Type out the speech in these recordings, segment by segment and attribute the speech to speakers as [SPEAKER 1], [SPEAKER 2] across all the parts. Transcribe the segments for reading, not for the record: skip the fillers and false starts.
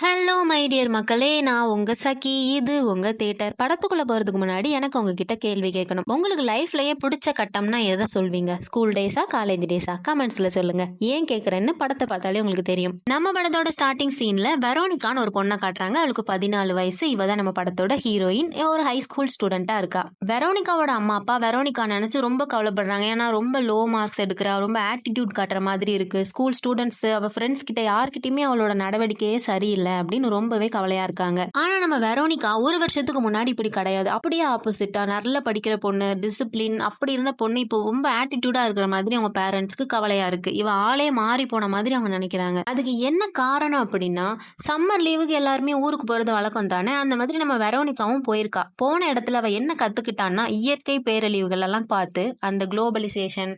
[SPEAKER 1] Hello my dear மக்களே, நான் உங்க சகி. இது உங்க தியேட்டர். படத்துக்குள்ள போறதுக்கு முன்னாடி எனக்கு உங்ககிட்ட கேள்வி கேட்கணும். உங்களுக்கு லைஃப்லயே பிடிச்ச கட்டம்னா எதை சொல்வீங்க? ஸ்கூல் டேஸா, காலேஜ் டேஸா? கமெண்ட்ஸ்ல சொல்லுங்க. ஏன் கேட்கறேன்னு படத்தை பார்த்தாலே உங்களுக்கு தெரியும். நம்ம படத்தோட ஸ்டார்டிங் சீன்ல வெரோனிகான்னு ஒரு பொண்ணை காட்டுறாங்க. அவளுக்கு 14 வயசு. இவ தான் நம்ம படத்தோட ஹீரோயின். ஒரு ஹை ஸ்கூல் ஸ்டூடெண்டா இருக்கா. வெரோனிகாவோட அம்மா அப்பா வெரோனிகா நினைச்சு ரொம்ப கவலைப்படுறாங்க. ஏன்னா ரொம்ப லோ மார்க்ஸ் எடுக்கிறா, ரொம்ப ஆட்டிடியூட் காட்டுற மாதிரி இருக்கு. ஸ்கூல் ஸ்டூடெண்ட்ஸ், அவ ஃப்ரெண்ட்ஸ் கிட்ட யார்கிட்டயுமே அவளோட நடவடிக்கையே சரியில்லை அப்படின்னு ரொம்பவே கவலையா இருக்காங்க. ஆனா நம்ம வெரோனிகா ஒரு வருஷத்துக்கு முன்னாடி இப்படி கிடையாது. அப்படியே ஆப்போசிட்டா நல்லா படிக்கிற பொண்ணு, டிசிப்ளின் அப்படி இருந்த பொண்ணு இப்போ ரொம்ப ஆட்டிடியூடா இருக்கிற மாதிரி அவங்க பேரண்ட்ஸ்க்கு கவலையா இருக்கு. இவ ஆளே மாறி போன மாதிரி அவங்க நினைக்கிறாங்க. அதுக்கு என்ன காரணம் அப்படின்னா, சம்மர் லீவுக்கு எல்லாருமே ஊருக்கு போறது வழக்கம் தானே. அந்த மாதிரி நம்ம வெரோனிகாவும் போயிருக்கா. போன இடத்துல அவ என்ன கத்துக்கிட்டான்னா, இயற்கை பேரழிவுகள் எல்லாம் பார்த்து அந்த குளோபலைசேஷன்,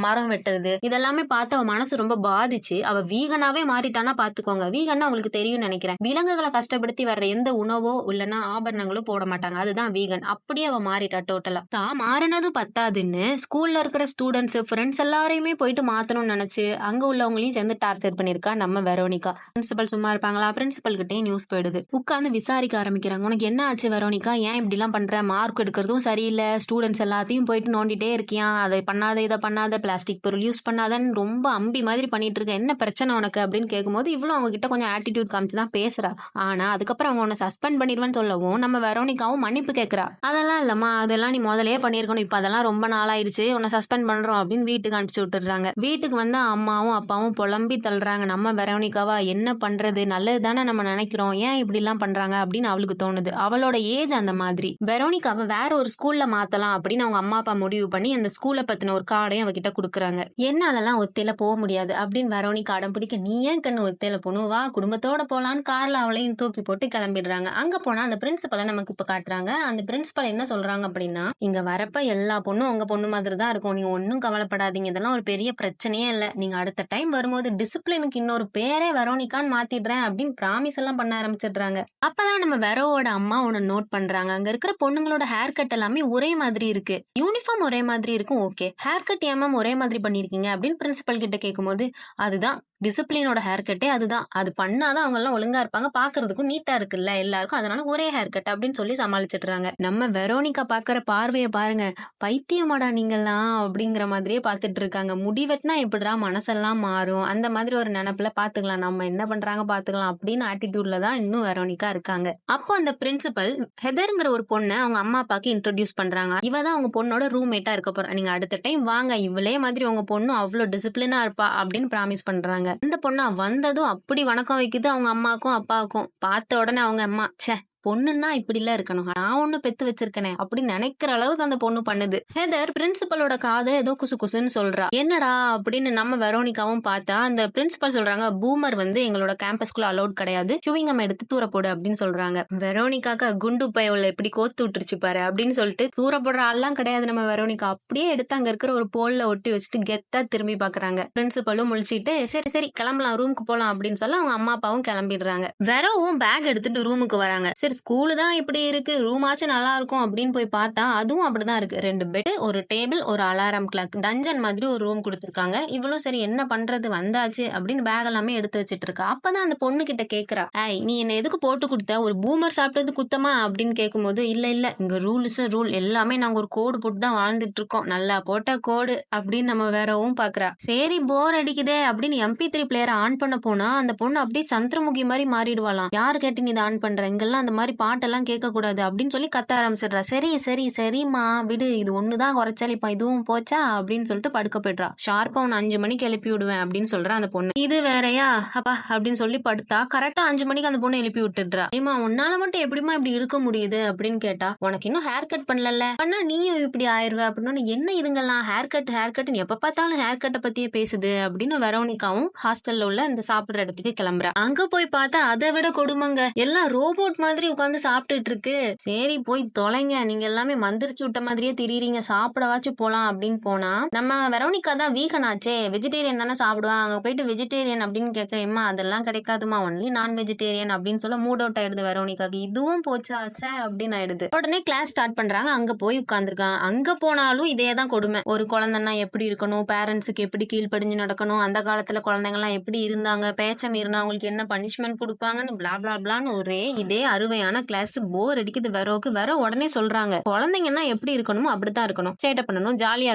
[SPEAKER 1] மரம் வெட்டுறது இதெல்லாமே பார்த்து அவ மனசு ரொம்ப பாதிச்சு அவ வீகனாவே மாறிட்டானா பாத்துக்கோங்க. வீகன்னா உங்களுக்கு தெரியும் நினைக்கிறேன். விலங்குகளை கஷ்டப்படுத்தி வர்ற எந்த உணவோ இல்லைன்னா ஆபரணங்களோ போட மாட்டாங்க. அதுதான் வீகன். அப்படியே அவ மாறிட்டா டோட்டலா. தான் மாறினது பத்தாதுன்னு ஸ்கூல்ல இருக்கிற ஸ்டூடெண்ட்ஸ், ஃப்ரெண்ட்ஸ் எல்லாரையுமே போயிட்டு மாத்தணும்னு நினைச்சு அங்க உள்ளவங்களையும் சேர்ந்து டார்ச்சர் பண்ணிருக்கா நம்ம வெரோனிகா. பிரின்சிபல் சும்மா இருப்பாங்களா? பிரின்சிபல் கிட்டே நியூஸ் போயிடுது. உட்காந்து விசாரிக்க ஆரம்பிக்கிறாங்க. உனக்கு என்ன ஆச்சு வெரோனிகா? ஏன் இப்படி எல்லாம் பண்ற? மார்க் எடுக்கிறதும் சரியில்லை, ஸ்டூடெண்ட்ஸ் எல்லாத்தையும் போயிட்டு நோண்டிட்டே இருக்கியா, அதை பண்ணாத இதை பண்ணாத, பிளாஸ்டிக் பொருள் யூஸ் பண்ணாதன்னு ரொம்ப அம்பி மாதிரி பண்ணிட்டு இருக்க, என்ன பிரச்சனை உனக்கு அப்படின்னு கேட்கும்போது இவ்வளவு அவங்க கிட்ட கொஞ்சம் ஆட்டிடியூட் காமிச்சுதான் பேசுறா. ஆனா அதுக்கப்புறம் அவங்க உன்னை சஸ்பெண்ட் பண்ணிடுவேன்னு சொல்லவும் நம்ம வெரோனிகாவும் மன்னிப்பு கேட்கறா. அதெல்லாம் இல்லம்மா, அதெல்லாம் நீ முதலே பண்ணிருக்கணும், இப்ப அதெல்லாம் ரொம்ப நாளாயிடுச்சு, உன்னை சஸ்பெண்ட் பண்றோம் அப்படின்னு வீட்டுக்கு அனுப்பிச்சு விட்டுறாங்க. வீட்டுக்கு வந்து அம்மாவும் அப்பாவும் புலம்பி தள்ளுறாங்க. நம்ம வெரோனிகாவா என்ன பண்றது, நல்லது தானே நம்ம நினைக்கிறோம், ஏன் இப்படி எல்லாம் பண்றாங்க அப்படின்னு அவளுக்கு தோணுது. அவளோட ஏஜ் அந்த மாதிரி. வெரோனிகாவை வேற ஒரு ஸ்கூல்ல மாத்தலாம் அப்படின்னு அவங்க அம்மா அப்பா முடிவு பண்ணி அந்த ஸ்கூலை பத்தின ஒரு கார்டையும் அவகிட்ட கொடுக்குறாங்க. என்னாலலாம் ஒத்தையில போக முடியாது அப்படின்னு வெரோனிகா அடம் பிடிக்க, நீ ஏன் கண்ணு ஒத்தையில போகணும், வா குடும்பத்தோட போலான்னு கார்ல அவளையும் தூக்கி போட்டு கிளம்பிடுறாங்க. அங்க போனா அந்த பிரின்சிபலை நமக்கு இப்ப காட்டுறாங்க. அந்த பிரின்சிபல் என்ன சொல்றாங்க அப்படின்னா, இங்க வரப்ப எல்லா பொண்ணும் உங்க பொண்ணு மாதிரி தான் இருக்கும், நீங்க ஒன்னும் கவலைப்படாதீங்க, இதெல்லாம் ஒரு பெரிய பிரச்சனையே இல்ல, நீங்க அடுத்த டைம் வரும்போது டிசிப்ளினுக்கு இன்னொரு பேரே வெரோனிகான்னு மாத்திடுறேன் அப்படின்னு ப்ராமிஸ் எல்லாம் பண்ண ஆரம்பிச்சிடுறாங்க. அப்பதான் நம்ம வெரோவோட அம்மா ஒன்னு நோட் பண்றாங்க. அங்க இருக்கிற பொண்ணுங்களோட ஹேர் கட் எல்லாமே ஒரே மாதிரி இருக்கு, யூனிஃபார்ம் ஒரே மாதிரி இருக்கும், ஓகே ஹேர் கட் ஏன் மேம் ஒரே மாதிரி பண்ணிருக்கீங்க அப்படின்னு பிரின்சிபல் கிட்ட கேட்கும்போது, அதுதான் டிசிப்ளினோட ஹேர் கட்டே, அதுதான், அது பண்ணாதான் அவங்க எல்லாம் ஒழுங்கா இருப்பாங்க, பாக்குறதுக்கும் நீட்டா இருக்குல்ல எல்லாருக்கும், அதனால ஒரே ஹேர் கட் அப்படின்னு சொல்லி சமாளிச்சிடுறாங்க. நம்ம வெரோனிகா பாக்குற பார்வையை பாருங்க, பைத்தியமாடா நீங்கெல்லாம் அப்படிங்கிற மாதிரியே பாத்துட்டு இருக்காங்க. முடி வெட்டினா எப்படிடா மனசெல்லாம் மாறும், அந்த மாதிரி ஒரு நினைப்புல பாத்துக்கலாம், நம்ம என்ன பண்றாங்க பாத்துக்கலாம் அப்படின்னு ஆட்டிடியூட்ல தான் இன்னும் வெரோனிகா இருக்காங்க. அப்போ அந்த பிரின்சிபல் ஹெதர்ங்கிற ஒரு பொண்ணை அவங்க அம்மா அப்பாக்கு இன்ட்ரோடியூஸ் பண்றாங்க. இவ தான் அவங்க பொண்ணோட ரூம்மேட்டா இருக்க போறா, நீங்க அடுத்த டைம் வாங்க, இவளே மாதிரி உங்க பொண்ணு அவ்வளவு டிசிப்ளினா இருப்பா அப்படின்னு ப்ராமிஸ் பண்றாங்க. இந்த பொண்ணா வந்ததும் அப்படி வணக்கம் வைக்குது அவங்க அம்மாக்கும் அப்பாவுக்கும். பார்த்த உடனே அவங்க அம்மா, ச்சே பொண்ணுன்னா இப்படி எல்லாம் இருக்கணும், நான் ஒண்ணு பெத்து வச்சிருக்கேனே அப்படின்னு நினைக்கிற அளவுக்கு அந்த பொண்ணு பண்ணுது. ஹெதர் பிரின்சிபலோட காதை ஏதோ குசு குசுன்னு சொல்றா. என்னடா அப்படின்னு நம்ம வெரோனிகாவும் பார்த்தா அந்த பிரின்சிபல் சொல்றாங்க, பூமர் வந்து எங்களோட கேம்பஸ்குள்ள அலௌட் கிடையாது, சுவிங்கம் எடுத்து தூர போடு அப்படின்னு சொல்றாங்க. வெரோனிகாக்கு குண்டு பயவுல எப்படி கோத்து விட்டுருச்சு பாரு அப்படின்னு சொல்லிட்டு தூர போடுற ஆள்லாம் கிடையாது நம்ம வெரோனிகா. அப்படியே எடுத்து அங்க இருக்கிற ஒரு போல்ல ஒட்டி வச்சுட்டு கெத்தா திரும்பி பாக்குறாங்க. பிரின்சிபலும் முழிச்சிட்டு சரி சரி கிளம்பலாம், ரூமுக்கு போலாம் அப்படின்னு சொல்ல அவங்க அம்மா அப்பாவும் கிளம்பிடுறாங்க. வெரோவும் பேக் எடுத்துட்டு ரூமுக்கு வராங்க. சரி ஸ்கூலு தான் இப்படி இருக்கு, ரூமாச்சும் நல்லா இருக்கும் அப்படின்னு போய் பார்த்தா அதுவும் அப்படிதான் இருக்கு. 2 பெட், ஒரு டேபிள், ஒரு அலாரம் கிளாக், டஞ்சன் மாதிரி ஒரு ரூம் கொடுத்துருக்காங்க. இவ்வளவு சரி என்ன பண்றது, வந்தாச்சு அப்படின்னு பேக் எல்லாமே எடுத்து வச்சிட்டு இருக்கா. அப்பதான் அந்த பொண்ணு கிட்ட கேக்குறா, ஐய் நீ என்ன எதுக்கு போட்டு கொடுத்த, ஒரு பூமர் சாப்பிட்டது குத்தமா அப்படின்னு கேட்கும்போது, இல்ல இல்ல இங்க ரூல்ஸ் ரூல் எல்லாமே நாங்க ஒரு கோடு போட்டு தான் வாழ்ந்துட்டு இருக்கோம், நல்லா போட்ட கோடு அப்படின்னு நம்ம வேறவும் பாக்குறா. சரி போர் அடிக்குதே அப்படின்னு MP3 பிளேயரை ஆன் பண்ண போனா அந்த பொண்ணு அப்படியே சந்திரமுகி மாதிரி மாறிடுவாளாம். யாரு கேட்டு நீ இதை ஆன் பண்ற, இங்கெல்லாம் அந்த மாதிரி பாட்டெல்லாம் கேட்க கூடாது அப்படின்னு சொல்லி கத்த ஆரம்பிச்சிடுறா. சரி சரி சரிம்மா விடு, இது ஒண்ணுதான் குறைச்சால் இப்ப இதுவும் போச்சா அப்படின்னு சொல்லிட்டு படுக்க போயிடுறா. ஷார்ப்பா உன்னை 5 மணிக்கு எழுப்பி விடுவேன் அப்படின்னு சொல்றா அந்த பொண்ணு. இது வேறையா அப்பா அப்படின்னு சொல்லி படுத்தா கரெக்டா 5 மணிக்கு அந்த பொண்ணு எழுப்பி விட்டுடுறா. ஏமா உன்னால மட்டும் எப்படிமா இப்படி இருக்க முடியுது அப்படின்னு கேட்டா, உனக்கு இன்னும் ஹேர் கட் பண்ணல, பண்ணா நீயும் இப்படி ஆயிருவ அப்படின்னு. என்ன இதுங்கெல்லாம் ஹேர் கட் எப்ப பார்த்தாலும் ஹேர் கட்டை பத்தியே பேசுது அப்படின்னு வெரோனிகாவும் ஹாஸ்டல்ல உள்ள இந்த சாப்பிடுற இடத்துக்கு கிளம்புறா. அங்க போய் பார்த்தா அதை விட கொடுமைங்க, எல்லாம் ரோபோட் மாதிரி உட்காந்து சாப்பிட்டுட்டு இருக்கு. சரி போய் தொலைங்க. நீங்க எல்லாமே மந்திரிச்சு விட்ட மாதிரியே திரியிறீங்க. சாப்பிடவாச்சும் போலாம் அப்படின்னு போனா, நம்ம வெரோனிகா தான் வீகன் ஆச்சே. வெஜிடேரியன் தானே சாப்பிடுவா. அங்க போயிட்டு வெஜிடேரியன் அப்படின்னு கேட்க, எம்மா அதெல்லாம் கிடைக்காதும்மா. ஒன்லி நான் வெஜிடேரியன் அப்படின்னு சொல்ல மூட் அவுட் ஆயிடுது வெரோனிகாக்கு. இதுவும் போச்சா ச்சே அப்படின்னு ஆயிடுது. உடனே கிளாஸ் ஸ்டார்ட் பண்றாங்க. அங்க போய் உட்கார்ந்துருக்கான். அங்க போனாலும் இதே தான் கொடுமை. ஒரு குழந்தைன்னா எப்படி இருக்கணும், பேரண்ட்ஸுக்கு எப்படி கீழ்ப்படிஞ்சு நடக்கணும், அந்த காலத்துல குழந்தைங்கலாம் எப்படி இருந்தாங்க, பேச்ச மீறினா அவங்களுக்கு என்ன பனிஷ்மெண்ட் குடுப்பாங்கன்னு பிளா பிளா பிளான்னு ஒரே இதே அறுவையான கிளாஸ். போர் அடிக்குது வெரோக்கு. வெரோ உடனே சொல்றாங்க, குழந்தைங்கன்னா எப்படி இருக்கணுமோ அப்படித்தான் இருக்கணும். சேட்டை பண்ணணும், ஜாலியா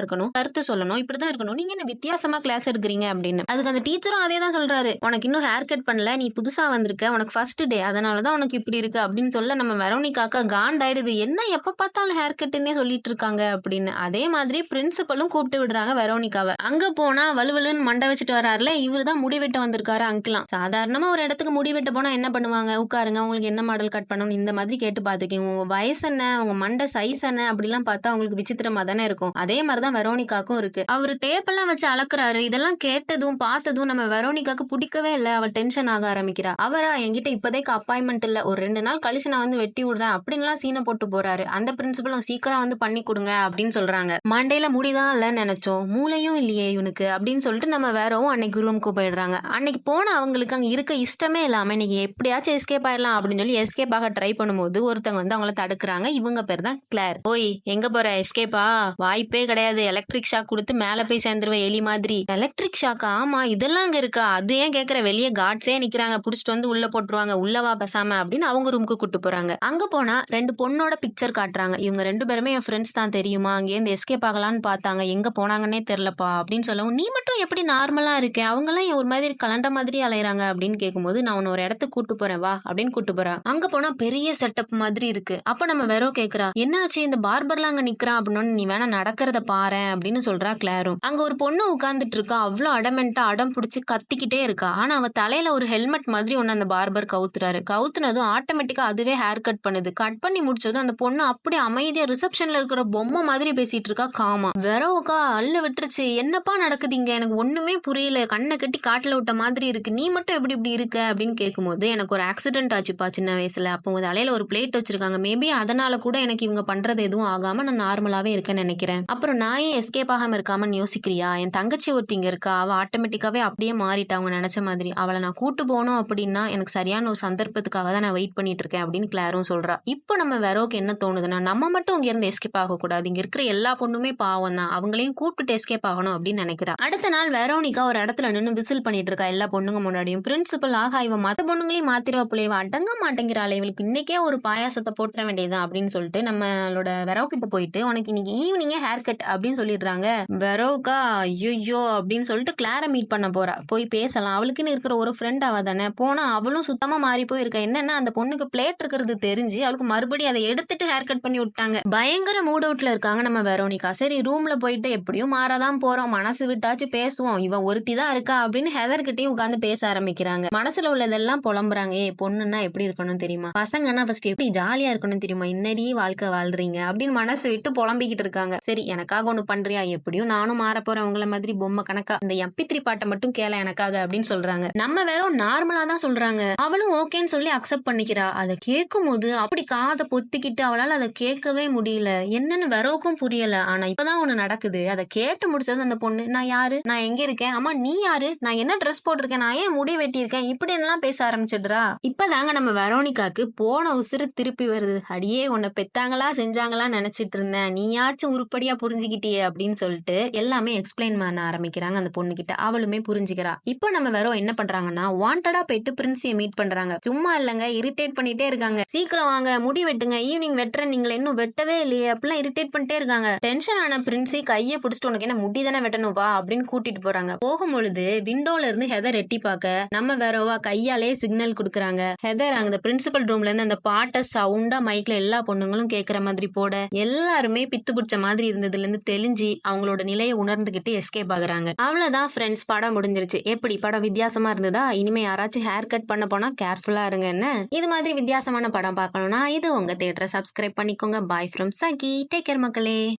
[SPEAKER 1] இருக்கணும், கருத்து சொல்லணும், இப்படிதான் இருக்கணும். நீங்க என்ன வித்தியாசமா கிளாஸ் எடுக்கிறீங்க அப்படின்னு. அதுக்கு அந்த டீச்சரும் அதே தான் சொல்றாரு. உனக்கு இன்னும் ஹேர் கட் பண்ணல, நீ புதுசா வந்திருக்க, உனக்கு ஃபர்ஸ்ட் டே, அதனாலதான் உனக்கு இப்படி இருக்கு அப்படின்னு சொல்ல நம்ம வெரோனிகாக்கா காண்டாயிடுது. என்ன எப்ப பார்த்தாலும் ஹேர் கட்டுன்னே சொல்லிட்டு இருக்காங்க அப்படின்னு. அதே மாதிரி பிரின்சிபலும் கூப்பிட்டு விடுறாங்க வெரோனிகாவை. அங்க போனா வலுவலுன்னு மண்டை வச்சுட்டு வராருல, இவருதான் முடி வெட்ட வந்திருக்காரு அங்கிளாம். சாதாரணமா ஒரு இடத்துக்கு முடி வெட்ட போனா என்ன பண்ணுவாங்க, உட்காருங்க, உங்களுக்கு என்ன மாடல் கட் பண்ணணும் இந்த மாதிரி கேட்டு பாத்துக்கீங்க. உங்க வயசு என்ன, உங்க மண்டை சைஸ் என்ன அப்படிலாம் பார்த்தா அவங்களுக்கு விசித்திரமா தானே இருக்கும். அதே மாதிரிதான் வெரோனிகாக்கும் இருக்கு. அவரு டேப் எல்லாம் வச்சு அளக்குறாரு. இதெல்லாம் கேட்டதும் பார்த்ததும் நம்ம வெரோனிகாக்கு பிடிக்கவே இல்ல. அவள் டென்ஷன் ஆக ஆரம்பிக்கிறா. அவரா என்கிட்ட இப்போதைக்கு அப்பாயின்மெண்ட் இல்ல, ஒரு 2 நாள் கழிச்சு நான் வந்து வெட்டி விடுறேன் அப்படின்லாம் சீனை போட்டு போறாரு. அந்த பிரின்சிபலும் சீக்கிரம் வந்து பண்ணி கொடுங்க அப்படின்னு சொல்றாங்க. மண்டையில முடிதான் இல்லன்னு நினைச்சோம், மூளையும் இல்லையே இவனுக்கு அப்படின்னு சொல்லிட்டு நம்ம வேறவும் அன்னைக்கு ரூமுக்கு போயிடுறாங்க. அன்னைக்கு போன அவங்களுக்கு அங்க இருக்க இஷ்டமே இல்லாம இன்னைக்கு எப்படியாச்சும் எஸ்கேப் ஆயிடலாம் அப்படின்னு சொல்லி எஸ்கேப் ஆக ட்ரை பண்ணும்போது ஒருத்தவங்க வந்து அவங்கள தடுக்கிறாங்க. இவங்க பேர் தான் கிளார். ஓய் எங்க போற, எஸ்கேப்பா? வாய்ப்பே கிடையாது. எலக்ட்ரிக் ஷாக் கொடுத்து மேல போய் சேர்ந்துருவேன் எலி மாதிரி. எலக்ட்ரிக் ஷாக்கா? ஆமா இதெல்லாம் அங்க இருக்கா? அது ஏன் கேக்குற, வெளியே காட்ஸே நிக்கிறாங்க, புடிச்சிட்டு வந்து உள்ள போட்டுருவாங்க, உள்ளவா பேசாம அப்படின்னு அவங்க ரூமுக்கு கூட்டு போறாங்க. அங்க போனா 2 பொண்ணோட பிக்சர் காட்டுறாங்க. இவங்க 2 பேருமே என் ஃப்ரெண்ட்ஸ் தான் தெரியுமா, அங்கேருந்து எஸ்கேப் ஆகலான்னு பார்த்தாங்க, எங்க போனாங்கன்னே தெரியலப்பா அப்படின்னு சொல்லவும், நீ மட்டும் எப்படி நார்மலா இருக்க, அவங்க எல்லாம் ஒரு மாதிரி கலண்ட மாதிரி அலையறாங்க அப்படின்னு கேட்கும்போது, நான் உன்னை ஒரு இடத்துக்கு கூட்டு போறேன் வா அப்படின்னு கூட்டு போறேன். அங்க போனா பெரிய செட்டப் மாதிரி இருக்கு. அப்ப நம்ம வெரோ கேக்குறா, என்னாச்சு இந்த பார்பர்லாம் அங்க நிக்கிறான் அப்படின்னு, நீ வேணா நடக்கிறத பாரு அப்படின்னு சொல்றா கிளாரும். அங்க ஒரு பொண்ணு உட்கார்ந்துட்டு இருக்கா. அவ்வளவு அடமெண்டா அடம் பிடிச்சு கத்திக்கிட்டே இருக்கா. ஆனா அவ தலையில ஒரு ஹெல்மெட் மாதிரி ஒண்ணு அந்த பார்பர் கவுத்துறாரு. கவுத்துனதும் ஆட்டோமேட்டிக்கா அதுவே ஹேர் கட் பண்ணுது. கட் பண்ணி முடிச்சதும் அந்த பொண்ணு அப்படியே அமைதியா ரிசப்ஷன்ல இருக்கிற பொம்மை மாதிரி பேசிட்டு இருக்கா காமா. வெரோக்கா அள்ள விட்டுருச்சு. என்னப்பா நடக்குதுங்க, எனக்கு ஒண்ணுமே புரியல, கண்ணை கட்டி காட்டுல விட்ட மாதிரி இருக்கு, நீ மட்டும் எப்படி இப்படி இருக்க அப்படின்னு கேட்கும்போது, எனக்கு ஒரு ஆக்சிடென்ட் ஆச்சுப்பா சின்ன வயசுல, அப்போ தலையில ஒரு பிளேட் வச்சிருக்காங்க, மேபி அதனால கூட எனக்கு இவங்க பண்றது எதுவும் ஆகாம நான் நார்மலாவே இருக்கேன்னு நினைக்கிறேன். அப்புறம் நான் ஏன் எஸ்கேப் ஆகாம இருக்காமன்னு யோசிக்கிறியா, என் தங்கச்சி ஒருத்திங்க இருக்கா, அவ ஆட்டோமேட்டிக்காவே அப்படியே மாறிட்டா அவங்க நினைச்ச மாதிரி, அவளை நான் கூட்டு போனோம் அப்படின்னா எனக்கு சரியான ஒரு சந்தர்ப்பத்துக்காக தான் நான் வெயிட் பண்ணிட்டு இருக்கேன் அப்படின்னு கிளாரும் சொல்றா. இப்போ நம்ம வெரோக்கு என்ன தோணுதுன்னா, நம்ம மட்டும் இங்க இருந்து எஸ்கேப் ஆக கூடாது, இங்க இருக்கிற எல்லா பொண்ணுமே பாவம் தான், அவங்களையும் கூப்பிட்டு எஸ்கேப் ஆகணும் அப்படின்னு நினைக்கிறா. அடுத்த நாள் வெரோனிகா ஒரு இடத்துல நின்னு விசில் பண்ணிட்டு இருக்கா எல்லா பொண்ணுங்க முன்னாடியும். பிரின்சிபல் ஆகா இவ மத்த பொண்ணுங்களையும் மாத்திருவா புள்ளைவ, அடங்க மாட்டேங்கிறாள், இவளுக்கு இன்னைக்கே ஒரு பாயாசத்தை போட்டுற வேண்டியதுதான் அப்படின்னு சொல்லிட்டு நம்மளோட வெரோ கிட்ட போயிட்டு, உனக்கு இன்னைக்கு ஈவினிங்கே ஹேர் கட் அப்படின்னு சொல்லிடுறாங்க. வெரோக்கா ஐயோ அப்படின்னு சொல்லிட்டு கிளாரை மீட் பண்ண போறா. போய் பேசலாம், அவளுக்குன்னு இருக்கிற ஒரு ஃப்ரெண்ட் அவ தானே. போனா அவளும் சுத்தமா மாறி போயிருக்கா. என்னன்னா அந்த பொண்ணுக்கு பிளேட் இருக்கிறது தெரிஞ்சு அவளுக்கு மறுபடியும் அதை எடுத்துட்டு ஹேர் கட் பண்ணி விட்டாங்க. பயங்கர மூட் அவுட்ல இருக்காங்க நம்ம வெரோனிகா. சரி ரூம்ல போயிட்டு எப்படியும் மாறதான் போறோம், மனசு விட்டாச்சு பேசுவோம், இவ ஒருத்தி தான் இருக்கா அப்படின்னு ஹெதர் கிட்டயும் உட்காந்து பேச ஆரம்பிக்கிறாங்க. மனசுல உள்ளதெல்லாம் புலம்புறாங்க. ஏ பொண்ணுன்னா எப்படி இருக்கணும் தெரியுமா, பசங்கன்னா ஃபர்ஸ்ட் எப்படி ஜாலியா இருக்கணும் தெரியுமா, இன்னடி வாழ்க்கை வாழ்றீங்க அப்படின்னு மனசு விட்டு புலம்பிக்கிட்டு இருக்காங்க. சரி எனக்காக ஒண்ணு பண்றியா, எப்படியும் நானும் மாற போறேன் உங்களை மாதிரி பொம்மை கணக்கா, இந்த MP3 பாட்டை மட்டும் கேள எனக்காக அப்படின்னு சொல்றாங்க. நம்ம வேற நார்மலா தான் சொல்றாங்க. அவளும் ஓகேன்னு சொல்லி அக்செப்ட் பண்ணிக்கிறா. அதை கேட்கும் போது அப்படி காதை பொத்திக்கிட்டு அவளால அதை கேட்கவே முடியல. என்னன்னு வெரோக்கும் புரியல. ஆனா இப்பதான் ஒண்ணு நடக்குது. அதை கேட்டு முடிச்சது அந்த பொண்ணு, நான் யாரு, நான் எங்க இருக்கேன், அம்மா நீ யாரு, நான் என்ன ட்ரெஸ் போட்டிருக்கேன், நான் ஏன் முடி வெட்டியிருக்கேன், இப்படி எல்லாம் பேச ஆரம்பிச்சிடுறா. இப்பதாங்க நம்ம வெரோனிகாக்கு போன உசுறு திருப்பி வருது. அடியே உன்னை பெத்தாங்களா செஞ்சாங்களா நினைச்சிட்டு இருந்தேன், நீயாச்சும் உருப்படியா புரிஞ்சுக்கிட்டியே அப்படின்னு சொல்லிட்டு எல்லாமே எக்ஸ்பிளைன் பண்ண ஆரம்பிக்கிறாங்க அந்த பொண்ணு கிட்ட. அவளுமே புரிஞ்சுக்கிறா. இப்போ நம்ம வெரோ என்ன பண்றாங்கன்னா, வாண்டடா போயிட்டு பிரின்சியை மீட் பண்றாங்க. சும்மா இல்லங்க, இரிட்டேட் பண்ணிட்டே இருக்காங்க. சீக்கிரம் வாங்க முடி வெட்டுங்க, ஈவினிங் வெட்டுறேன், நீங்களை இன்னும் வெட்டவே இல்லையே அப்படிலாம் இரிட்டேட் பண்ணிட்டே இருக்காங்க. டென்ஷன் ஆன பிரின்சி கையை பிடிச்சிட்டு, உனக்கு என்ன முடி தானே வெட்டணும் வா அப்படின்னு கூட்டிட்டு போறாங்க. போகும்பொழுது விண்டோல இருந்து ஹெதர் எட்டி பார்க்க நம்ம வெரோவா கையாலே சிக்னல் கொடுக்குறாங்க. ஹெதர் அங்க பிரின்சிபல் ரூம்ல இருந்து அந்த பாட்டை சவுண்டா மைக்ல எல்லா பொண்ணுங்களும் கேட்கிற மாதிரி போட, எல்லாருமே பித்து பிடிச்ச மாதிரி இருந்ததுல இருந்து தெளிஞ்சு அவங்களோட நிலையை உணர்ந்துகிட்டு எஸ்கேப் ஆகுறாங்க. அவ்வளவுதான் ஃப்ரெண்ட்ஸ், படம் முடிஞ்சிருச்சு. எப்படி படம் வித்தியாசமா இருந்ததா? இனிமே யாராச்சும் ஹேர் கட் பண்ண போனா கேர்ஃபுல்லா இருங்க. என்ன இது மாதிரி வித்தியாசமான படம் பார்க்கணும்னா இது உங்க தியேட்டரை சப்ஸ்கிரைப் பண்ணிக்கோங்க. Bye from Sakhi. Take care மக்களே.